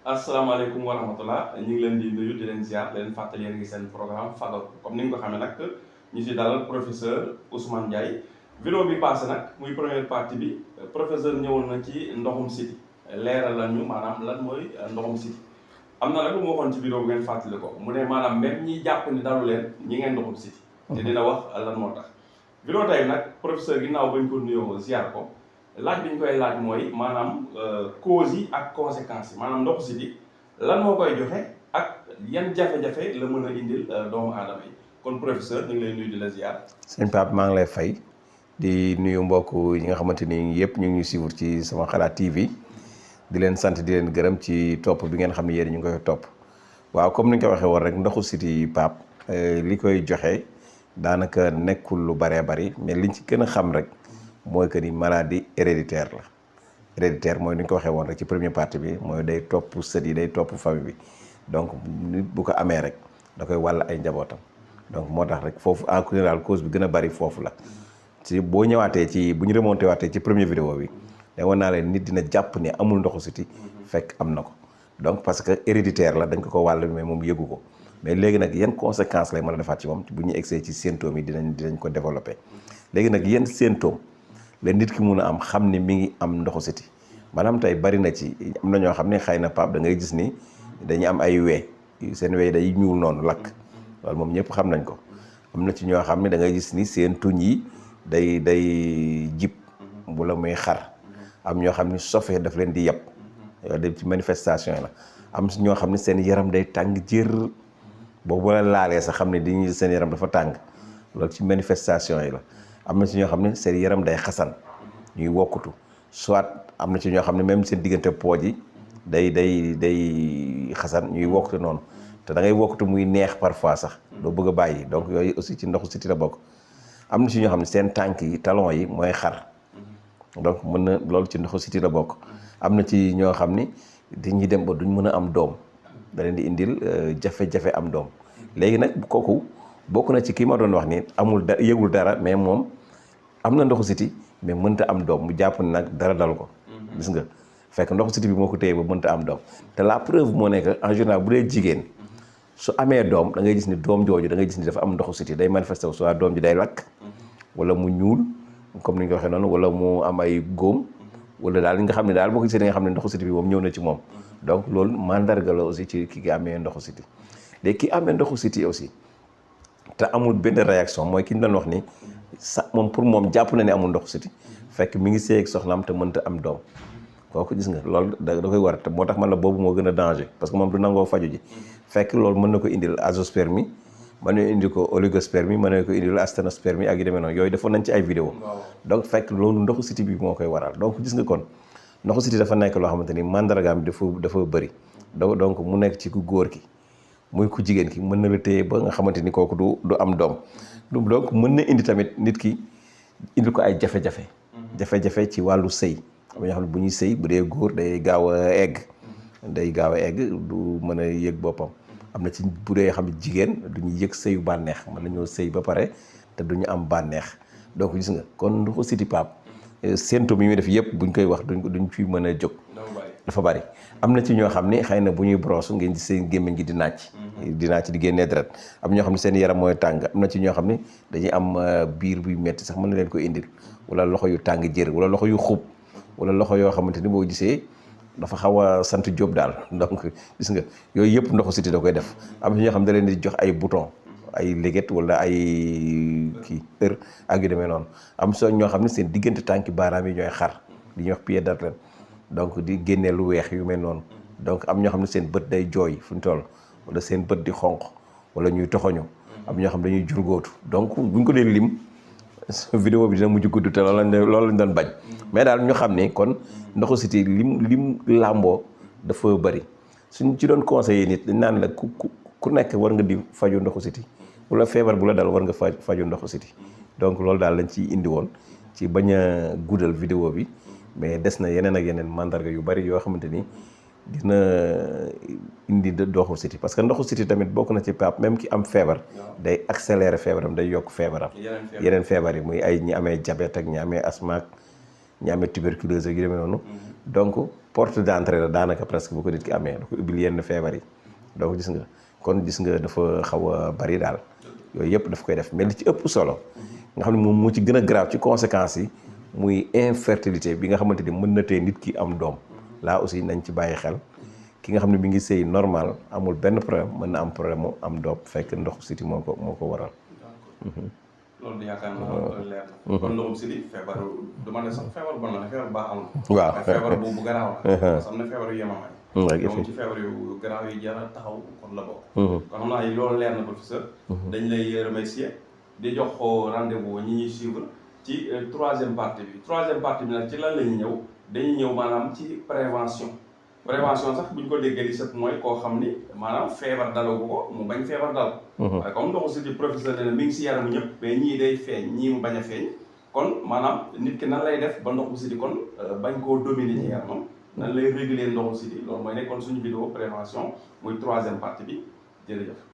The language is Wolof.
asalaamaaleykum wa rahmatullah ñu ngi leen di nuyu di leen ziar leen fàttali yéen ngi seen programme Fagaru comme ni nga ko xamee nag ñu si dalal professeur Ousmane Ndiaye. vidéo bi passé nag muy première partie bi professeur ñëwoon na ci ndoxum siti leeral la ñu maanaam lan mooy ndoxum siti am na nag lu mu waxoon ci vidéo bu ngeen fàttali ko mu ne maanaam même ñi jàpp ni dalu leen ñi ngeen ndoxum siti te dina wax lan moo tax. vidéo tey nag professeur ginnaaw bañ ko nuyoo ziar ko. laaj bi ñu koy laaj mooy maanaam causes yi ak conséquences yi maanaam ndoxu siti lan moo koy joxe ak yan jafe-jafe la mën a indil doomu aadama yi kon professeur ñu ngi lay nuyu di la ziar. sëñ Pape maa ngi lay fay di nuyu mbokk yi nga xamante ni yëpp ñu ngi suivre ci sama xalaat TV di leen sant di leen gërëm ci topp bi ngeen xam ne yéen ñu ngi koy topp waaw comme ni nga ko waxee woon rek ndoxu siti Pape li koy joxe daanaka nekkul lu bëree bëri mais liñ ci gën a xam rek. mooy que ni maladie héréditaire la héréditaire mooy ni ñu ko waxee woon rek ci première partie bi mooy day topp sët yi day topp famille bi donc nit bu ko amee rek da koy wàll ay njabootam donc moo tax rek foofu en général cause bi gën a bari foofu la ci boo ñëwaatee ci bu ñu remonté waatee ci première vidéo bi da woon naa leen nit dina jàpp ne amul ndoxu siti fekk am na ko donc parce que héréditaire la dañ ko wàll mais moom yëgu ko mais léegi nag yan conséquences lay mën a defaat ci moom bu ñu egsee ci symptômes yi dinañ ko développé léegi nag yan symptômes la nit ki mun a am xam ni mi ngi am ndoxu siti maanaam tey bari na ci am na ñoo xam ne xëy na Pape da ngay gis ni dañuy am ay wee seen wee day ñuul noonu lakk loolu moom ñëpp xam nañ ko am na ci ñoo xam ne da ngay gis ni seen tuñ yi day jib wala muy xar am ñoo xam ni sofee daf leen di yab yooyu de ci manifestation yi la am si ñoo xam ne seen yaram day tàng jër boobu la laalee sax xam ne dañuy seen yaram dafa tàng loolu ci manifestation yi la am na ci ñoo xam ne seen yaram day xasan ñuy wokkutu soit am na ci ñoo xam ne même seen diggante pooj yi day xasan ñuy wokkutu noonu te da ngay wokkutu muy neex parfois sax doo bëgg a bàyyi donc yooyu aussi ci ndoxu siti la bokk. am na ci ñoo xam ne seen tànk yi talon yi mooy xar donc mën na loolu ci ndoxu siti la bokk. am na ci ñoo xam ni dañuy dem ba duñ mën a am doom da leen di indil jafe-jafe am doom léegi nag kooku bokk na ci kii ma doon wax ni amul yëgul dara mais moom am na ndoxu siti mais mënta am doom mu jàpp ne nag dara dal ko. gis nga fekk ndoxu siti bi moo ko téye ba mënta am doom te la preuve moo nekk en général bu dee jigéen su amee doom da ngay gis ni doom jooju da ngay gis ni dafa am ndoxu siti day manifesté wu soit doom ji day lakk wala mu ñuul comme ni nga ko waxee noonu wala mu am ay góom wala daal li nga xam ne daal boo ko gisee da nga xam ne ndoxu siti bi moom ñëw na ci moom donc loolu mandarga la aussi ci ki amee ndoxu siti léegi ki amee ndoxu siti aussi te amul benn réaction mooy ki ñu doon wax ni sa moom pour moom jàpp na ne amul ndoxu siti fekk mi ngi seey ak soxnaam te mënta am doom kooku gis nga loolu da koy war te moo tax man la boobu moo gën a danger parce que moom du nangoo faju ji fekk loolu mën na ko indil azoospermie mën na indi ko oligospermie mën na ko indil asténospermie ak yu demee noonu yooyu defoon nañ ci ay vidéo donc fekk loolu ndoxu siti bi moo koy waral donc gis nga kon ndoxu siti dafa nekk loo xamante ni mandargaam dafa bëri donc mu nekk ci ku góor ki muy ku jigéen ki mën na la téye ba nga xamante ni kooku du am doom donc mën na indi tamit nit ki indil ko ay jafe-jafe jafe-jafe ci wàllu sëy am ñoo xam ne bu ñuy sëy bu dee góor day gaaw a egg du mën a yëg boppam am na ci bu dee xam ne jigéen du ñu yëg sëyu bànneex mën nañoo sëy ba pare te du ñu am bànneex donc gis nga kon ndoxu siti Pape symptômes yi muy def yëpp buñ koy wax duñ fi mën a jóg dafa bari am na ci ñoo xam ne xëy na bu ñuy brosse ngeen di seen gémmiñ gi di naaj di génnee deret am ñoo xam ne seen yaram mooy tàng am na ci ñoo xam ne dañuy am biir buy metti sax mën na leen ko indil wala loxo yu tàng jër wala loxo yu xub wala loxo yoo xamante ni boo gisee dafa xaw a sant Jóob daal donc gis nga yooyu yëpp ndoxu siti da koy def am na ñoo xam ne da leen di jox ay bouton ay léget wala ay kii heure ak yu demee noonu am soo ñoo xam ne seen diggante tànki baaraam yi ñooy xar di ñuy wax pied d'Arlène donc di génnee lu weex yu mel noonu donc am ñoo xam ne seen bët day jooy fu ñu toll wala seen bët di xonq wala ñuy toxoñu am ñoo xam ne dañuy jurgóotu donc buñ ko dee lim vidéo bi dina mujj gudd te loolu lañ doon bañ mais daal ñu xam ne kon ndoxu siti lim làmboo dafa bëri suñ ci doon conseiller nit dañ naan la ku nekk war nga di faju ndoxu siti wala feebar bu la dal war nga faju ndoxu siti donc loolu daal lañ ciy indi woon ci bañ a guddal vidéo bi mais des na yeneen ak yeneen mandarga yu bari yoo xamante ni dina indi ndoxu siti parce que ndoxu siti tamit bokk na ci Pape même ki am feebar day accélérer feebaram day yokk feebaram yeneen feebar yi muy ay ñi amee diabète ak ñi amee asthme ak ñi amee tuberculose ak yu demee noonu donc porte d'entrée la daanaka presque bu ko nit ki amee da ko ubbil yenn feebar yi donc gis nga kon gis nga dafa xaw a bari daal yooyu yëpp daf koy def mais li ci ëpp solo nga xam ne moom moo ci gën a grave ci conséquences yi muy infertilité bi nga xamante ni mën na tee nit ki am doom là aussi nañ ci bàyyi xel ki nga xam ne mi ngi sëy normal amul benn problème mën na am problème mu am doom fekk ndoxu siti moo ko waral. loolu di yaakaar naa leer na. kon ndoxum siti feebar du ma ne sax feebar bon la ne feebar baax amul. waaw feebar bu garaaw la. parce que am na feebar yu yemamaay. moom ci feebar yu garaaw yi jar a taxaw kon la bokk. kon xam naa loolu leer na professeur. dañ lay remercier di jox rendez-vous ñi ñuy suivre ci troisième partie bi nag ci lan la ñuy ñëw dañuy ñëw maanaam ci prévention sax bu ñu ko déggee li sëpp mooy koo xam ni maanaam feebar dalagu ko mu bañ feebar dal. waaye comme ndoxu siti professeur ne mi ngi si yaramu ñëpp mais ñii day feeñ ñii mu bañ a feeñ kon maanaam nit ki nan lay def ba ndoxu siti kon bañ koo dominer ci yaramam nan lay réguler ndoxu siti loolu mooy nekkoon suñu vidéo prévention muy troisième partie bi jërëjëf.